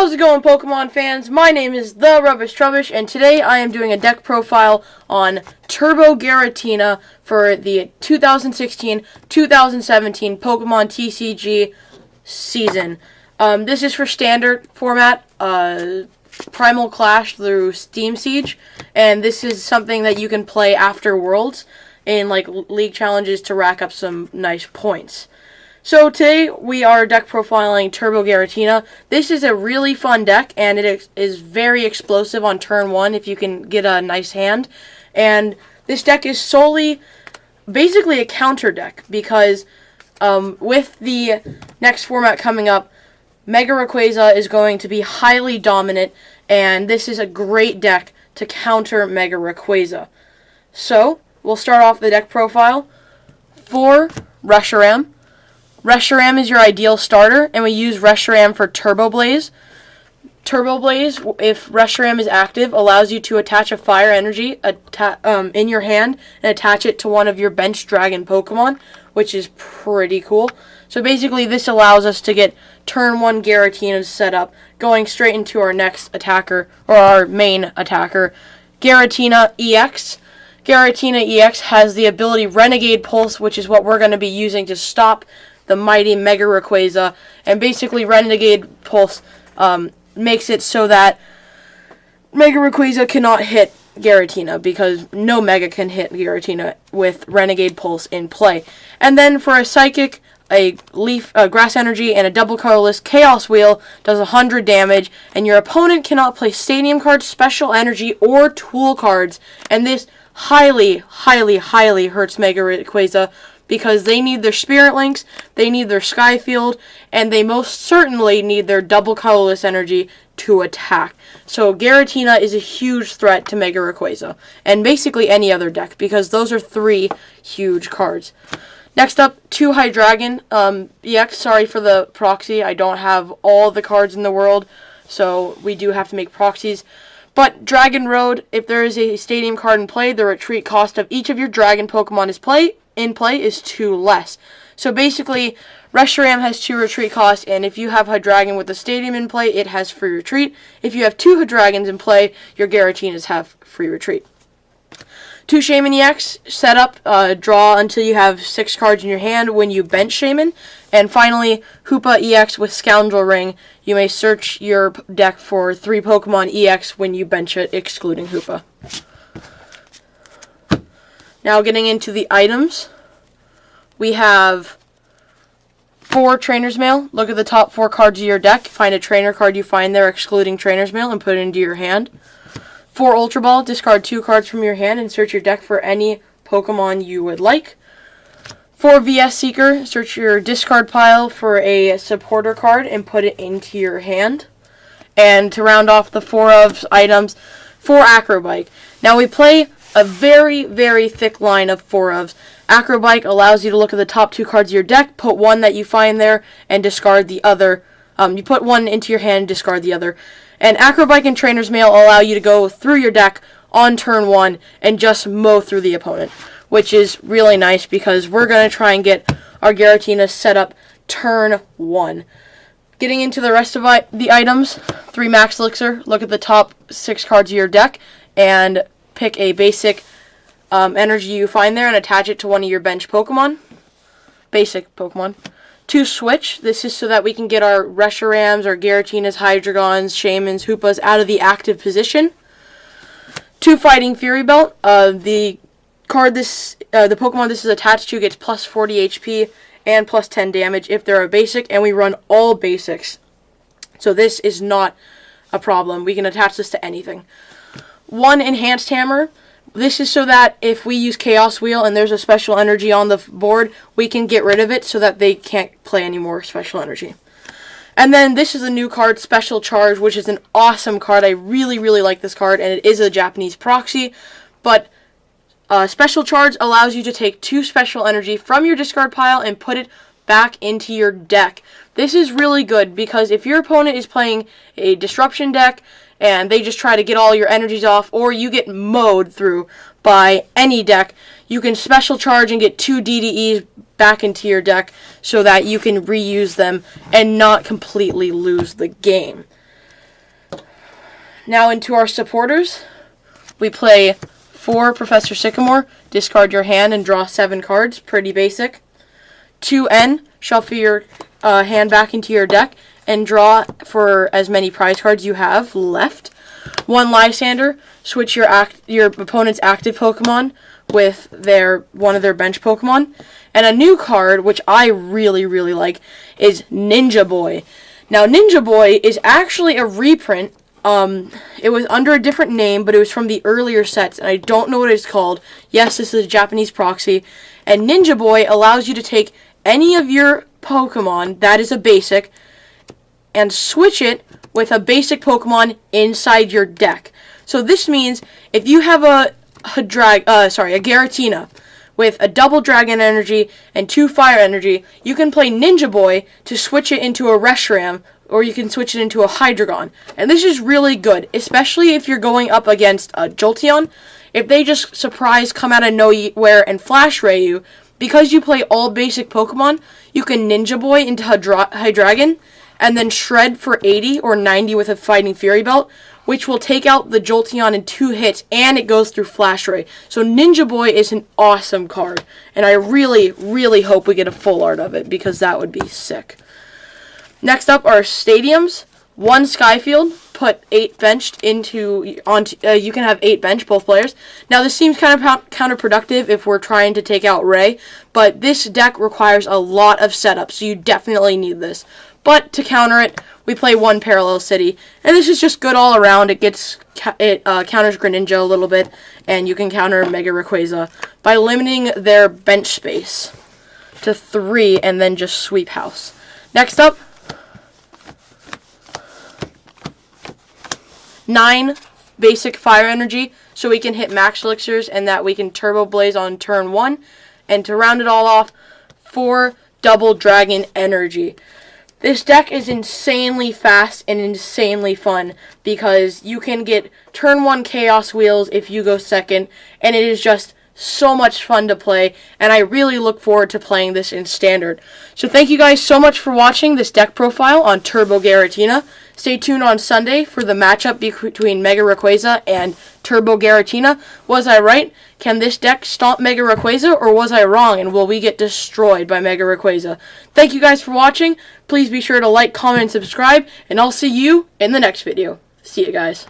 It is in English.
How's it going, Pokemon fans? My name is The Rubbish Trubbish, and today I am doing a deck profile on Turbo Giratina for the 2016-2017 Pokemon TCG season. This is for standard format, Primal Clash through Steam Siege, and this is something that you can play after Worlds in like league challenges to rack up some nice points. So today we are deck profiling Turbo Giratina. This is a really fun deck, and it is very explosive on turn 1 if you can get a nice hand. And this deck is solely, basically a counter deck, because with the next format coming up, Mega Rayquaza is going to be highly dominant, and this is a great deck to counter Mega Rayquaza. So, we'll start off the deck profile. For Reshiram. Reshiram is your ideal starter, and we use Reshiram for Turbo Blaze. Turbo Blaze, if Reshiram is active, allows you to attach a fire energy in your hand and attach it to one of your bench dragon Pokemon, which is pretty cool. So basically, this allows us to get turn 1 Giratina set up, going straight into our next attacker, or our main attacker, Giratina EX. Giratina EX has the ability Renegade Pulse, which is what we're going to be using to stop the mighty Mega Rayquaza, and basically Renegade Pulse makes it so that Mega Rayquaza cannot hit Giratina, because no Mega can hit Giratina with Renegade Pulse in play. And then for a Psychic, a Grass Energy, and a double colorless Chaos Wheel does 100 damage, and your opponent cannot play Stadium cards, Special Energy, or Tool cards, and this highly hurts Mega Rayquaza, because they need their Spirit Links, they need their Sky Field, and they most certainly need their double colorless energy to attack. So Giratina is a huge threat to Mega Rayquaza, and basically any other deck, because those are 3 huge cards. Next up, 2 Hydreigon EX. Sorry for the proxy, I don't have all the cards in the world, so we do have to make proxies. But Dragon Road, if there is a Stadium card in play, the retreat cost of each of your Dragon Pokemon in play is 2 less. So basically, Reshiram has 2 retreat costs, and if you have Hydreigon with the Stadium in play, it has free retreat. If you have 2 Hydreigons in play, your Giratinas have free retreat. 2 Shaymin EX, set up, draw until you have 6 cards in your hand when you bench Shaymin. And finally, Hoopa EX with Scoundrel Ring. You may search your deck for 3 Pokemon EX when you bench it, excluding Hoopa. Now getting into the items, we have 4 Trainer's Mail. Look at the top 4 cards of your deck. Find a trainer card you find there, excluding Trainer's Mail, and put it into your hand. 4 Ultra Ball. Discard 2 cards from your hand and search your deck for any Pokemon you would like. 4 VS Seeker. Search your discard pile for a supporter card and put it into your hand. And to round off the 4 of items, 4 Acrobike. Now we play a very thick line of 4 ofs. Acrobike allows you to look at the top 2 cards of your deck, put one that you find there, and discard the other. You put one into your hand and discard the other. And Acrobike and Trainer's Mail allow you to go through your deck on turn 1 and just mow through the opponent, which is really nice, because we're going to try and get our Giratina set up turn 1. Getting into the rest of the items, 3 Max Elixir. Look at the top 6 cards of your deck and pick a basic energy you find there and attach it to one of your bench Pokemon. Basic Pokemon. 2 Switch. This is so that we can get our Reshirams, our Giratinas, Hydreigons, Shaymins, Hoopas out of the active position. 2 Fighting Fury Belt. The Pokemon this is attached to gets plus 40 HP and plus 10 damage if they're a basic, and we run all basics. So this is not a problem. We can attach this to anything. 1 Enhanced Hammer. This is so that if we use Chaos Wheel and there's a special energy on the board, we can get rid of it so that they can't play any more special energy. And then this is a new card, Special Charge, which is an awesome card. I really like this card, and it is a Japanese proxy. But Special Charge allows you to take 2 special energy from your discard pile and put it back into your deck. This is really good, because if your opponent is playing a Disruption deck and they just try to get all your energies off, or you get mowed through by any deck, you can Special Charge and get 2 DDEs back into your deck so that you can reuse them and not completely lose the game. Now into our supporters. We play 4 Professor Sycamore, discard your hand and draw 7 cards, pretty basic. 2N, shuffle your hand back into your deck and draw for as many prize cards you have left. 1 Lysander, switch your opponent's active Pokemon with one of their bench Pokemon. And a new card, which I really, really like, is Ninja Boy. Now, Ninja Boy is actually a reprint. It was under a different name, but it was from the earlier sets, and I don't know what it's called. Yes, this is a Japanese proxy. And Ninja Boy allows you to take any of your Pokemon that is a basic and switch it with a basic Pokemon inside your deck. So this means if you have a Giratina with a double Dragon Energy and 2 Fire Energy, you can play Ninja Boy to switch it into a Reshiram, or you can switch it into a Hydreigon. And this is really good, especially if you're going up against a Jolteon. If they just surprise come out of nowhere and Flash Ray you, because you play all basic Pokemon, you can Ninja Boy into Hydreigon, and then Shred for 80 or 90 with a Fighting Fury Belt, which will take out the Jolteon in 2 hits, and it goes through Flash Ray. So Ninja Boy is an awesome card, and I really, really hope we get a full art of it, because that would be sick. Next up are stadiums. 1 Skyfield, put 8 benched you can have 8 bench, both players. Now this seems kind of counterproductive if we're trying to take out Ray, but this deck requires a lot of setup, so you definitely need this. But to counter it, we play 1 Parallel City, and this is just good all around. It counters Greninja a little bit, and you can counter Mega Rayquaza by limiting their bench space to 3 and then just sweep house. Next up, 9 basic Fire Energy, so we can hit max elixirs and that we can Turbo Blaze on turn 1. And to round it all off, 4 double Dragon Energy. This deck is insanely fast and insanely fun because you can get turn 1 Chaos Wheels if you go second, and it is just so much fun to play, and I really look forward to playing this in Standard. So thank you guys so much for watching this deck profile on Turbo Giratina. Stay tuned on Sunday for the matchup between Mega Rayquaza and Turbo Giratina. Was I right? Can this deck stomp Mega Rayquaza, or was I wrong, and will we get destroyed by Mega Rayquaza? Thank you guys for watching. Please be sure to like, comment, and subscribe, and I'll see you in the next video. See you guys.